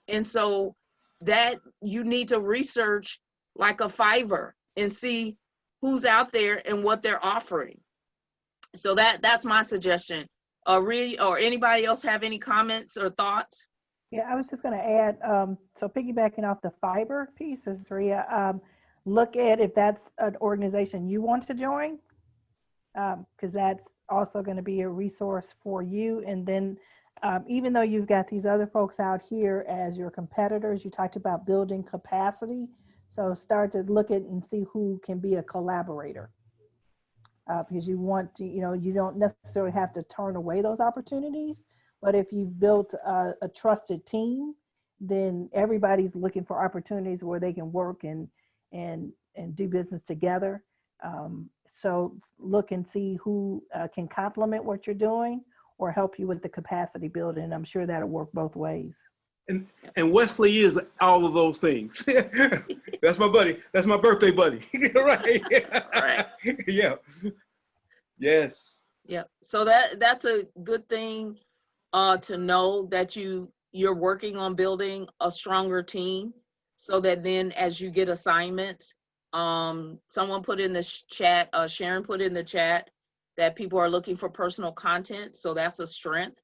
And so that you need to research like a Fiverr and see who's out there and what they're offering. So that's my suggestion. Reed or anybody else have any comments or thoughts? Yeah, I was just going to add, so piggybacking off the Fiverr piece, Ria, look at if that's an organization you want to join, because that's also going to be a resource for you. And then even though you've got these other folks out here as your competitors, you talked about building capacity. So start to look at and see who can be a collaborator. Because you want to, you don't necessarily have to turn away those opportunities, but if you've built a trusted team, then everybody's looking for opportunities where they can work and do business together. So look and see who can complement what you're doing or help you with the capacity building. I'm sure that'll work both ways. And Wesley is all of those things. That's my buddy. That's my birthday buddy. Right. Right. Yeah. Yes. Yeah. So that's a good thing to know, that you're working on building a stronger team, so that then as you get assignments, someone put in the chat, Sharon put in the chat that people are looking for personal content. So that's a strength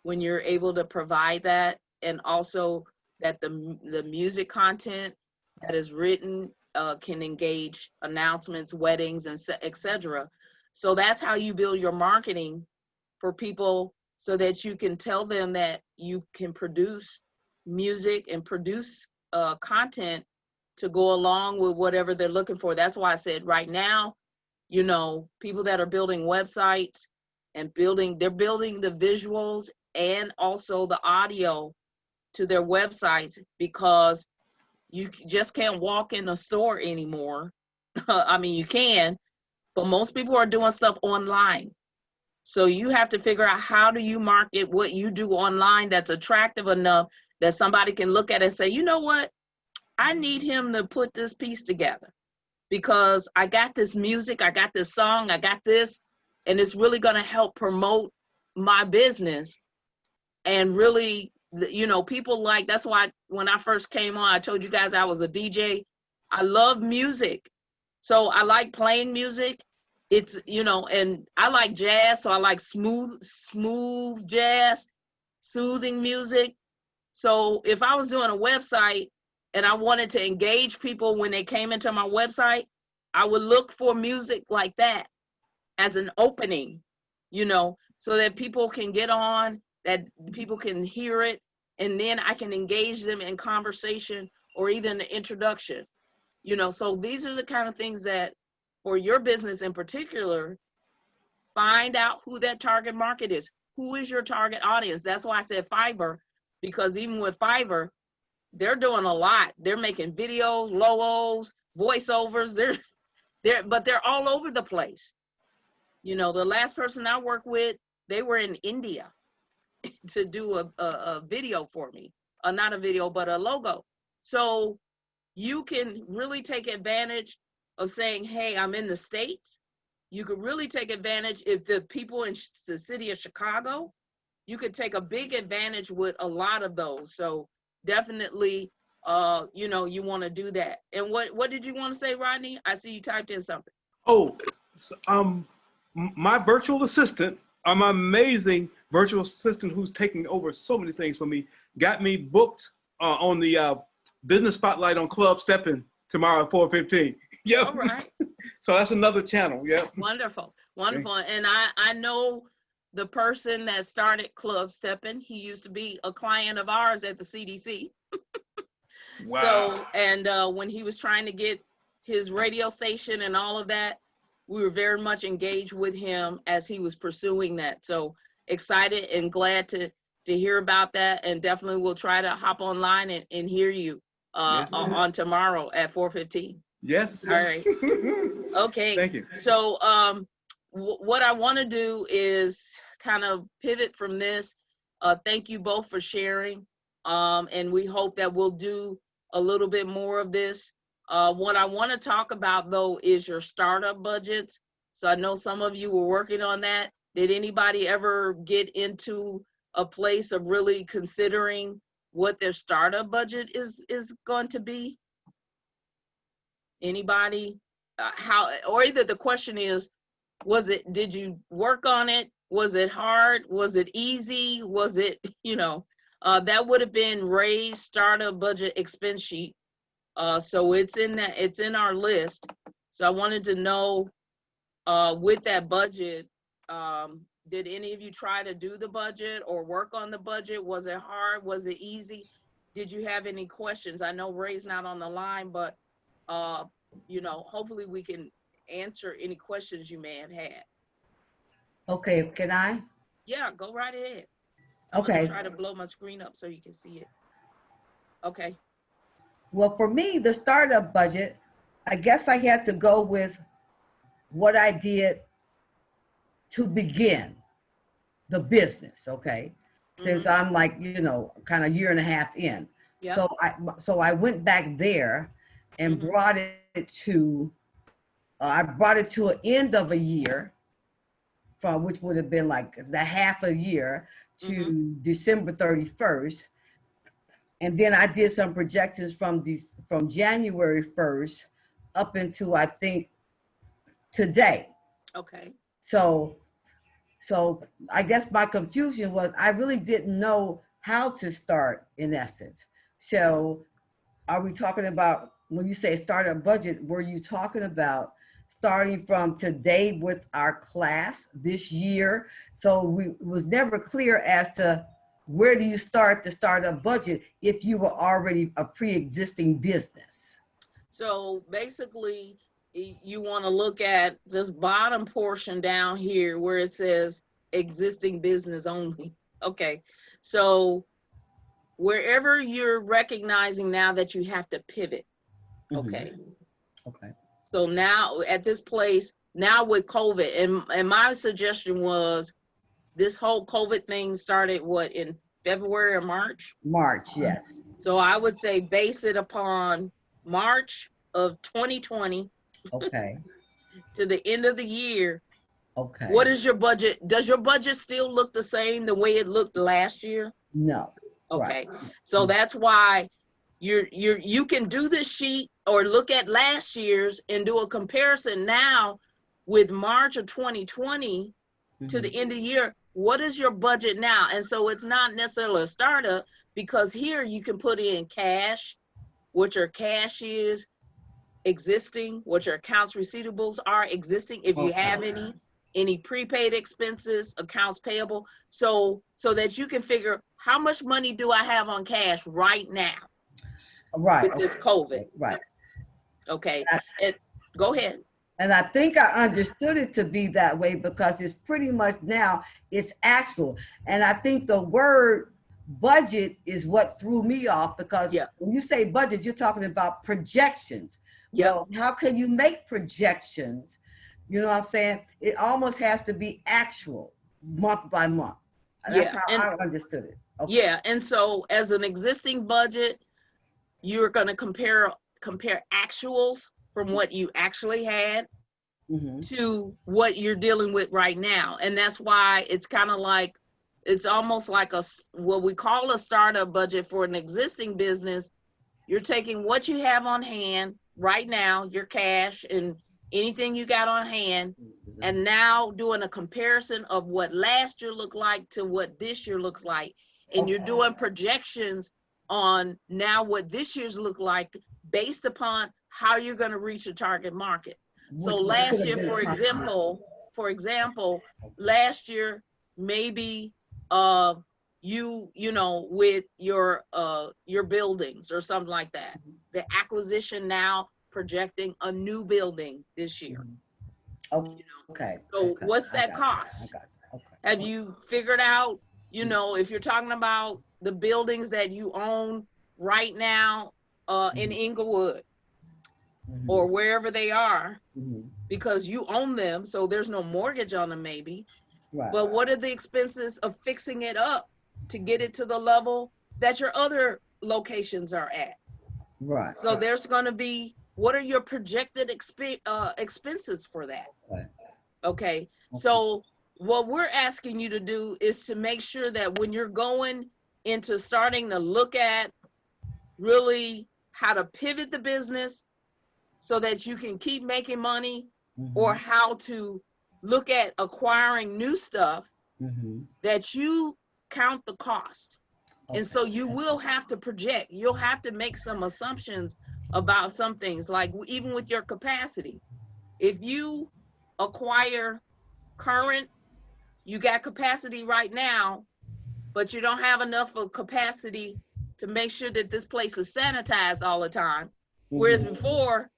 when you're able to provide that. And also that the music content that is written can engage announcements, weddings, and etc. So that's how you build your marketing for people, so that you can tell them that you can produce music and produce content to go along with whatever they're looking for. That's why I said right now, people that are building websites and they're building the visuals and also the audio to their websites, because you just can't walk in a store anymore. I mean, you can, but most people are doing stuff online. So you have to figure out, how do you market what you do online that's attractive enough that somebody can look at it and say, you know what, I need him to put this piece together, because I got this music, I got this song, I got this, and it's really going to help promote my business. And really, people that's why when I first came on, I told you guys I was a DJ. I love music. So I like playing music. It's, and I like jazz. So I like smooth jazz, soothing music. So if I was doing a website and I wanted to engage people when they came into my website, I would look for music like that as an opening, so that people can get on, that people can hear it, and then I can engage them in conversation or even an introduction, so these are the kind of things that, for your business in particular, find out who that target market is. Who is your target audience? That's why I said Fiverr, because even with Fiverr, they're doing a lot. They're making videos, logos, voiceovers. But they're all over the place. The last person I worked with, they were in India to do a video for me. Not a video, but a logo. So you can really take advantage of saying, hey, I'm in the States. You could really take advantage if the people in the city of Chicago, you could take a big advantage with a lot of those. So definitely, you want to do that. And what did you want to say, Rodney? I see you typed in something. Oh, my virtual assistant, my amazing virtual assistant who's taking over so many things for me, got me booked on the Business Spotlight on Club Stepping tomorrow at 4:15. Yeah. All right. So that's another channel. Yeah. Wonderful. Wonderful. And I know the person that started Club Stepping. He used to be a client of ours at the CDC. Wow. So, and when he was trying to get his radio station and all of that, we were very much engaged with him as he was pursuing that. So excited and glad to hear about that. And definitely we'll try to hop online and hear you Yes. on tomorrow at 4:15. Yes. All right. Okay. Thank you. So what I want to do is kind of pivot from this. Thank you both for sharing. And we hope that we'll do a little bit more of this. What I want to talk about though is your startup budgets. So I know some of you were working on that. Did anybody ever get into a place of really considering what their startup budget is going to be? Anybody? How, or either the question is, did you work on it? Was it hard? Was it easy? Was it, that would have been Ray's startup budget expense sheet. So it's in our list. So I wanted to know, with that budget, did any of you try to do the budget or work on the budget? Was it hard? Was it easy? Did you have any questions? I know Ray's not on the line, but hopefully we can answer any questions you may have had. Okay, can I? Yeah, go right ahead. Okay. Try to blow my screen up so you can see it. Okay. Well, for me, the startup budget, I guess I had to go with what I did to begin the business, okay? Since I'm like, kind of year and a half in. Yep. So I went back there and brought it to, I brought it to an end of a year, from which would have been like the half a year to December 31st. And then I did some projections from January 1st up into, I think, today. Okay. So I guess my confusion was I really didn't know how to start, in essence. So are we talking about, when you say startup budget, were you talking about starting from today with our class this year? So it was never clear as to where do you start the startup budget if you were already a pre-existing business? So basically, you want to look at this bottom portion down here where it says existing business only. Okay. So wherever you're recognizing now that you have to pivot. Okay. Okay. So now at this place, now with COVID, and my suggestion was this whole COVID thing started in February or March? March, yes. So I would say base it upon March of 2020. Okay. To the end of the year. Okay. What is your budget? Does your budget still look the same the way it looked last year? No. Okay. Right. So that's why you can do this sheet or look at last year's and do a comparison now with March of 2020 to the end of the year. What is your budget now? And so it's not necessarily a startup, because here you can put in cash, what your cash is, existing, what your accounts receivables are existing, if you have any prepaid expenses, accounts payable, so that you can figure how much money do I have on cash right now, right, with this COVID. Right. Okay. Go ahead. And I think I understood it to be that way because it's pretty much now it's actual. And I think the word budget is what threw me off, because when you say budget, you're talking about projections. Well, how can you make projections? You know what I'm saying? It almost has to be actual, month by month. That's how I understood it. Okay. Yeah, and so as an existing budget, you're going to compare actuals from what you actually had to what you're dealing with right now. And that's why it's kind of like, it's almost like what we call a startup budget for an existing business. You're taking what you have on hand right now, your cash and anything you got on hand, and now doing a comparison of what last year looked like to what this year looks like. And you're doing projections on now what this year's look like based upon how you're going to reach a target market. So last year, for example, last year, maybe you know, with your buildings or something like that, the acquisition now projecting a new building this year. Okay. So what's that cost? Have you figured out, you know, if you're talking about the buildings that you own right now in Inglewood or wherever they are, because you own them, so there's no mortgage on them maybe, but what are the expenses of fixing it up to get it to the level that your other locations are at? Right. So there's going to be, what are your projected expenses for that? Okay. So what we're asking you to do is to make sure that when you're going into starting to look at really how to pivot the business so that you can keep making money, or how to look at acquiring new stuff, that you count the cost. And so you will have to project, you'll have to make some assumptions about some things, like even with your capacity. If you acquire current, you got capacity right now, but you don't have enough of capacity to make sure that this place is sanitized all the time. Whereas before,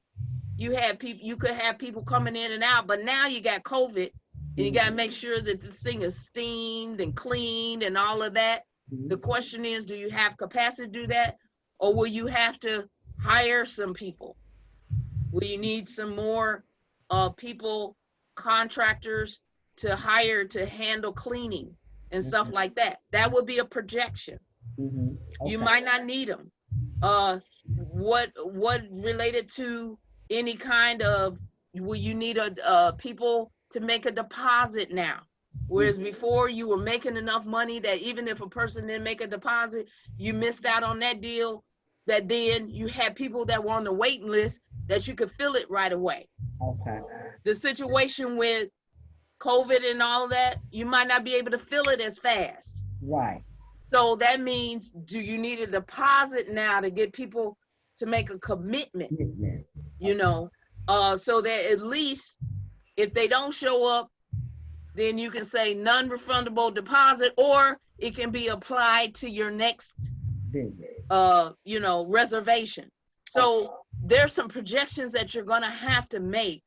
you had people, you could have people coming in and out, but now you got COVID, and you got to make sure that this thing is steamed and cleaned and all of that. The question is, do you have capacity to do that, or will you have to hire some people? Will you need some more people, contractors to hire to handle cleaning and stuff like that? That would be a projection. You might not need them. What related to any kind of, will you need people to make a deposit now? Whereas before you were making enough money that even if a person didn't make a deposit, you missed out on that deal, that then you had people that were on the waiting list that you could fill it right away. The situation with COVID and all that, you might not be able to fill it as fast. So that means, do you need a deposit now to get people to make a commitment, you know, so that at least if they don't show up, then you can say non-refundable deposit, or it can be applied to your next, you know, reservation. So there's some projections that you're gonna have to make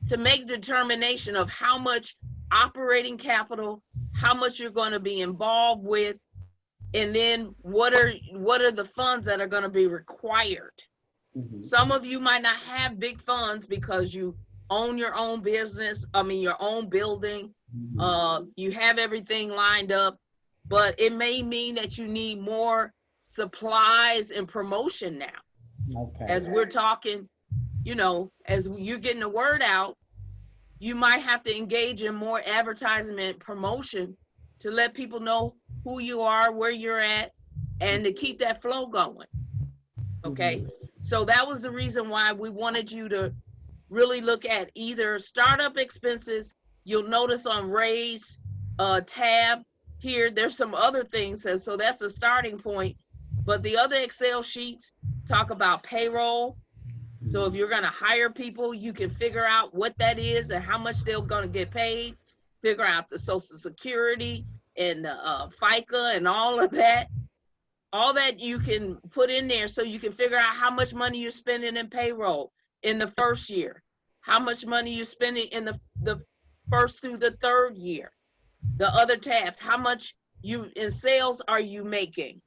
determination of how much operating capital, how much you're gonna be involved with, and then what are the funds that are gonna be required. Some of you might not have big funds because you own your own business, your own building, you have everything lined up, but it may mean that you need more supplies and promotion now. As we're talking, you know, as you're getting the word out, you might have to engage in more advertisement promotion to let people know who you are, where you're at, and to keep that flow going. Okay. So that was the reason why we wanted you to really look at either startup expenses. You'll notice on Ray's tab here, there's some other things. So that's the starting point. But the other Excel sheets talk about payroll. So if you're going to hire people, you can figure out what that is and how much they're going to get paid. Figure out the Social Security and the FICA and all of that. All that you can put in there so you can figure out how much money you're spending in payroll in the first year, how much money you're spending in the first through the third year. The other tabs, how much in sales are you making?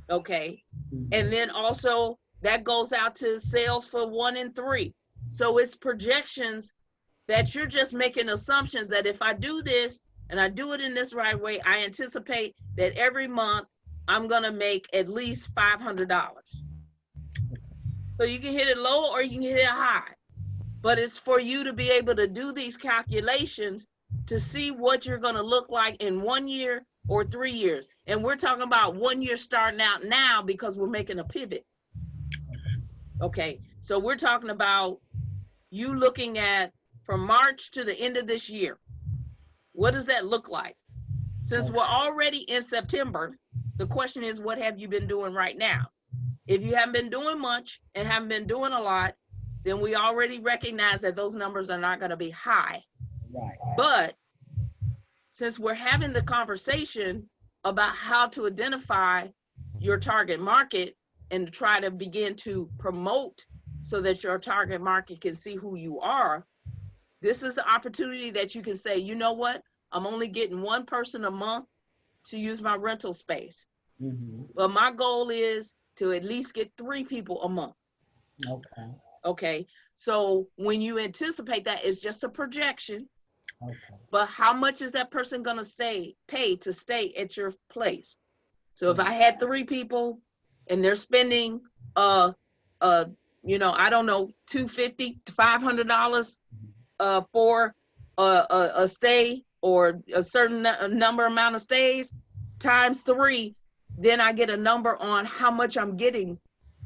Okay. And then also that goes out to sales for 1 and 3. So it's projections that you're just making assumptions that if I do this and I do it in this right way, I anticipate that every month I'm going to make at least $500. So you can hit it low or you can hit it high, but it's for you to be able to do these calculations to see what you're going to look like in 1 year or 3 years. And we're talking about 1 year starting out now because we're making a pivot. Okay. So we're talking about, you looking at from March to the end of this year, what does that look like? Since we're already in September, the question is, what have you been doing right now? If you haven't been doing much and haven't been doing a lot, then we already recognize that those numbers are not going to be high. Right. But since we're having the conversation about how to identify your target market and to try to begin to promote so that your target market can see who you are, this is the opportunity that you can say, you know what, I'm only getting one person a month to use my rental space. Mm-hmm. But my goal is to at least get 3 people a month. Okay. Okay. So when you anticipate that, it's just a projection. Okay. But how much is that person going to pay to stay at your place? So if I had 3 people and they're spending, I don't know, $250 to $500 for a stay, or a certain amount of stays times 3, then I get a number on how much I'm getting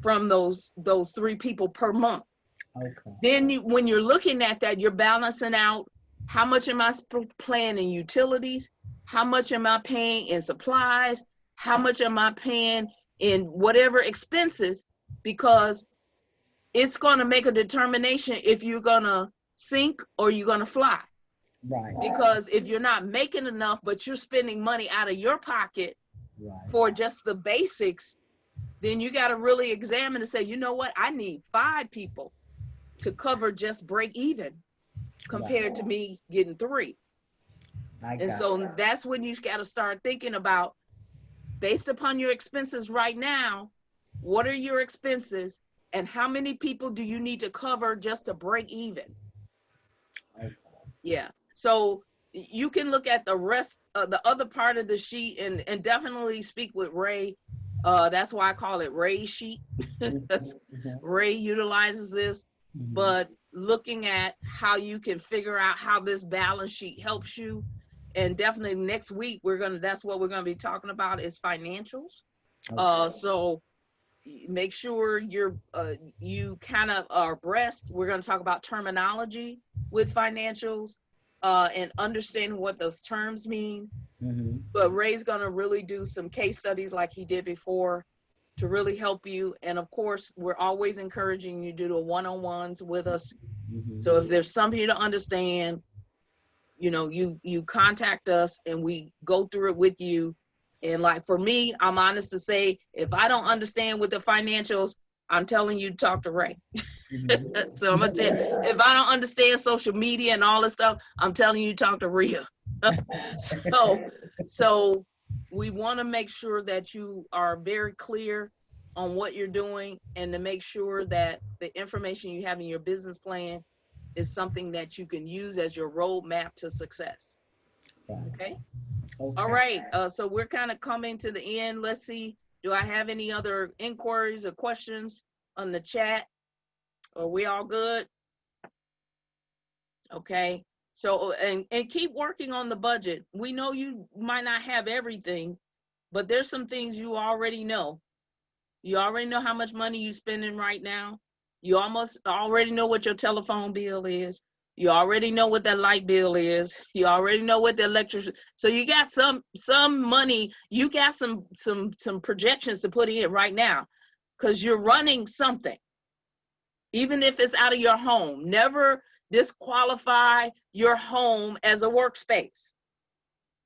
from those 3 people per month. Okay. Then when you're looking at that, you're balancing out how much am I paying in utilities, how much am I paying in supplies, how much am I paying in whatever expenses, because it's going to make a determination if you're going to sink or you're going to fly. Right. Because if you're not making enough, but you're spending money out of your pocket for just the basics, then you got to really examine and say, you know what, I need 5 people to cover just break even compared to me getting 3. And so that's when you got to start thinking about, based upon your expenses right now, what are your expenses and how many people do you need to cover just to break even? Okay. Yeah. So you can look at the rest of the other part of the sheet and definitely speak with Ray. That's why I call it Ray's sheet. Ray utilizes this, but looking at how you can figure out how this balance sheet helps you. And definitely next week, that's what we're going to be talking about is financials. So make sure you kind of are abreast. We're going to talk about terminology with financials and understand what those terms mean. But Ray's going to really do some case studies like he did before to really help you. And of course, we're always encouraging you to do the one-on-ones with us. So if there's something you don't understand, you contact us and we go through it with you. And like for me, I'm honest to say, if I don't understand with the financials, I'm telling you to talk to Ray. So I'm gonna tell you, if I don't understand social media and all this stuff, I'm telling you to talk to Rhea. So we want to make sure that you are very clear on what you're doing and to make sure that the information you have in your business plan is something that you can use as your roadmap to success. Okay. All right. So we're kind of coming to the end. Let's see. Do I have any other inquiries or questions on the chat? Are we all good? Okay. So, and keep working on the budget. We know you might not have everything, but there's some things you already know. You already know how much money you're spending right now. You almost already know what your telephone bill is. You already know what that light bill is. You already know what the electricity. So you got some money. You got some projections to put in right now, because you're running something. Even if it's out of your home, never disqualify your home as a workspace.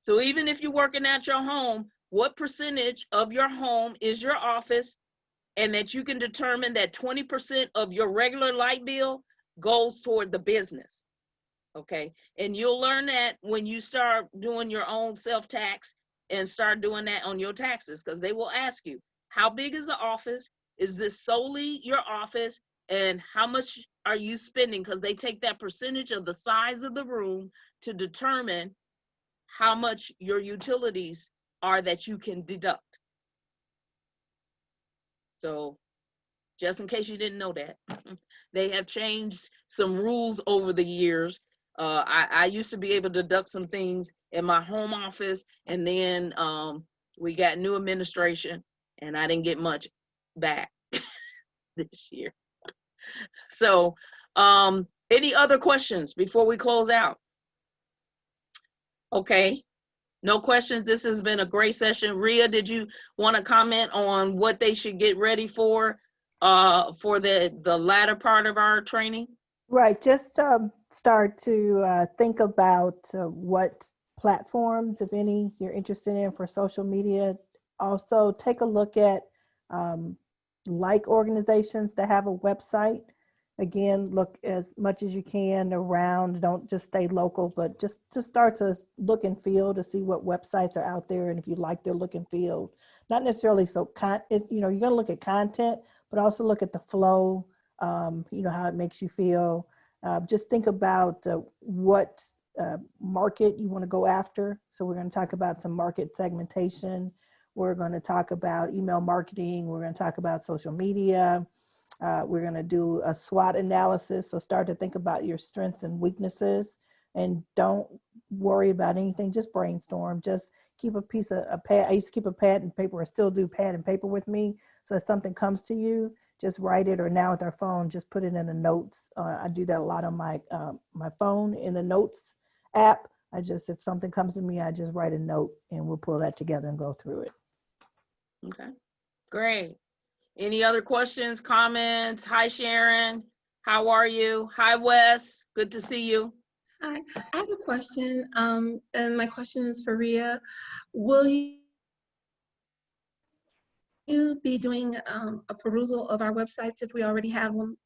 So even if you're working at your home, what percentage of your home is your office, and that you can determine that 20% of your regular light bill goes toward the business. Okay. And you'll learn that when you start doing your own self-tax and start doing that on your taxes, because they will ask you, how big is the office? Is this solely your office? And how much are you spending? Because they take that percentage of the size of the room to determine how much your utilities are that you can deduct. So just in case you didn't know that, they have changed some rules over the years. I used to be able to deduct some things in my home office, and then we got new administration, and I didn't get much back this year. So Any other questions before we close out? Okay, no questions. This has been a great session. Rhea, did you want to comment on what they should get ready for the latter part of our training? Right, just start to think about what platforms, if any, you're interested in for social media. Also, take a look at like organizations that have a website. Again, look as much as you can around. Don't just stay local, but just start to look and feel to see what websites are out there, and if you like their look and feel. Not necessarily so you're going to look at content, but also look at the flow. How it makes you feel. Just think about what market you want to go after. So we're going to talk about some market segmentation. We're going to talk about email marketing. We're going to talk about social media. We're going to do a SWOT analysis. So start to think about your strengths and weaknesses, and don't worry about anything. Just brainstorm. Just keep a piece of a pad. I used to keep a pad and paper. I still do pad and paper with me. So if something comes to you, just write it, or now with our phone, just put it in the notes. I do that a lot on my my phone in the notes app. If something comes to me, I just write a note and we'll pull that together and go through it. Okay, great. Any other questions, comments? Hi, Sharon. How are you? Hi, Wes. Good to see you. Hi, I have a question, and my question is for Rhea. Will you be doing a perusal of our websites if we already have them?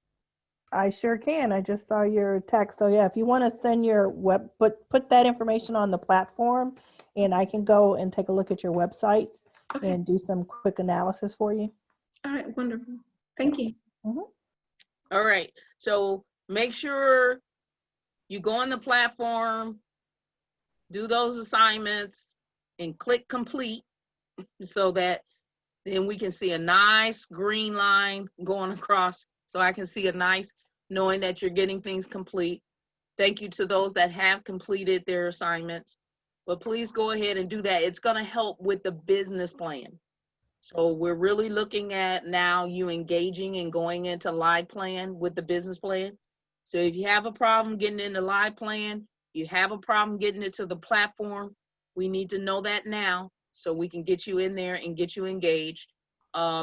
I sure can. I just saw your text. So yeah, if you want to send your put that information on the platform, and I can go and take a look at your websites and do some quick analysis for you. All right, wonderful. Thank you. Mm-hmm. All right, so make sure you go on the platform, do those assignments, and click complete so that then we can see a nice green line going across, so I can see a nice knowing that you're getting things complete. Thank you to those that have completed their assignments, but please go ahead and do that. It's going to help with the business plan. So we're really looking at now you engaging and going into live plan with the business plan. So if you have a problem getting into live plan, you have a problem getting it to the platform, we need to know that now so we can get you in there and get you engaged,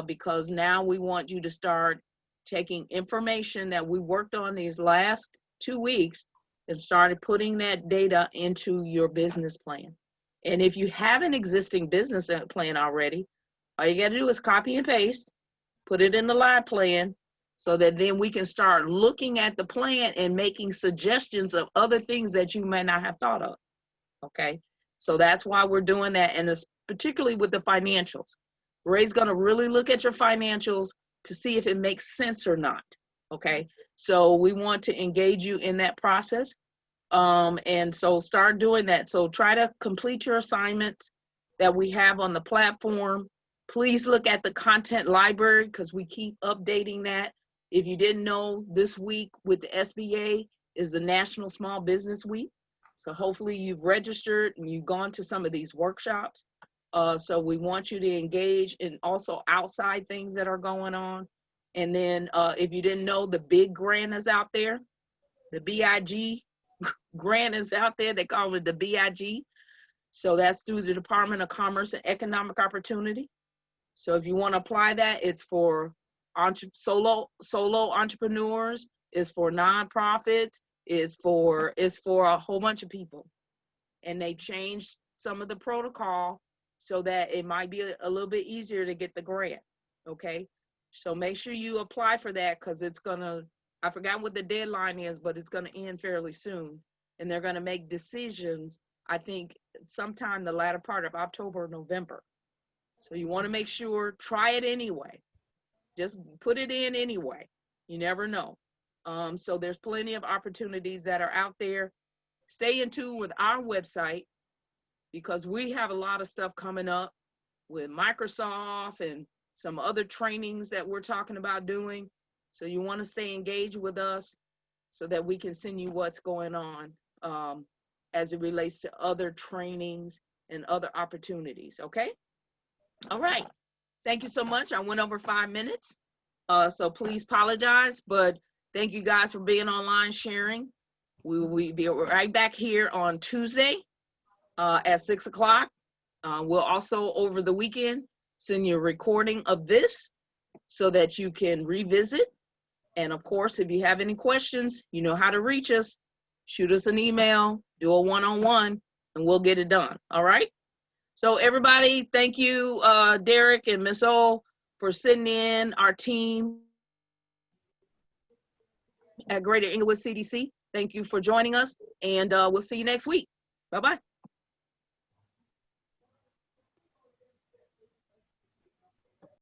because now we want you to start taking information that we worked on these last 2 weeks and started putting that data into your business plan. And if you have an existing business plan already, all you got to do is copy and paste, put it in the live plan, so that then we can start looking at the plan and making suggestions of other things that you may not have thought of. Okay, so that's why we're doing that, and it's particularly with the financials. Ray's going to really look at your financials to see if it makes sense or not. Okay, so we want to engage you in that process, and so start doing that. So try to complete your assignments that we have on the platform. Please look at the content library because we keep updating that. If you didn't know, this week with the SBA is the National Small Business Week. So hopefully you've registered and you've gone to some of these workshops. So we want you to engage in also outside things that are going on. And then if you didn't know, the big grant is out there. The BIG grant is out there. They call it the BIG. So that's through the Department of Commerce and Economic Opportunity. So if you want to apply that, it's for solo entrepreneurs, it's for nonprofits, it's for a whole bunch of people. And they changed some of the protocol so that it might be a little bit easier to get the grant. Okay, so make sure you apply for that because it's gonna, I forgot what the deadline is, but it's gonna end fairly soon. And they're gonna make decisions, I think, sometime the latter part of October or November. So you want to make sure, try it anyway. Just put it in anyway. You never know. So there's plenty of opportunities that are out there. Stay in tune with our website because we have a lot of stuff coming up with Microsoft and some other trainings that we're talking about doing. So you want to stay engaged with us so that we can send you what's going on as it relates to other trainings and other opportunities. Okay? All right. Thank you so much. I went over 5 minutes. So please apologize, but Thank you guys for being online sharing. We will be right back here on Tuesday at 6 o'clock. We'll also, over the weekend, send you a recording of this so that you can revisit. And of course, if you have any questions, you know how to reach us. Shoot us an email, do a one-on-one, and we'll get it done. All right? So everybody, thank you, Derek and Miss O, for sitting in our team at Greater Inglewood CDC. Thank you for joining us, and we'll see you next week. Bye-bye.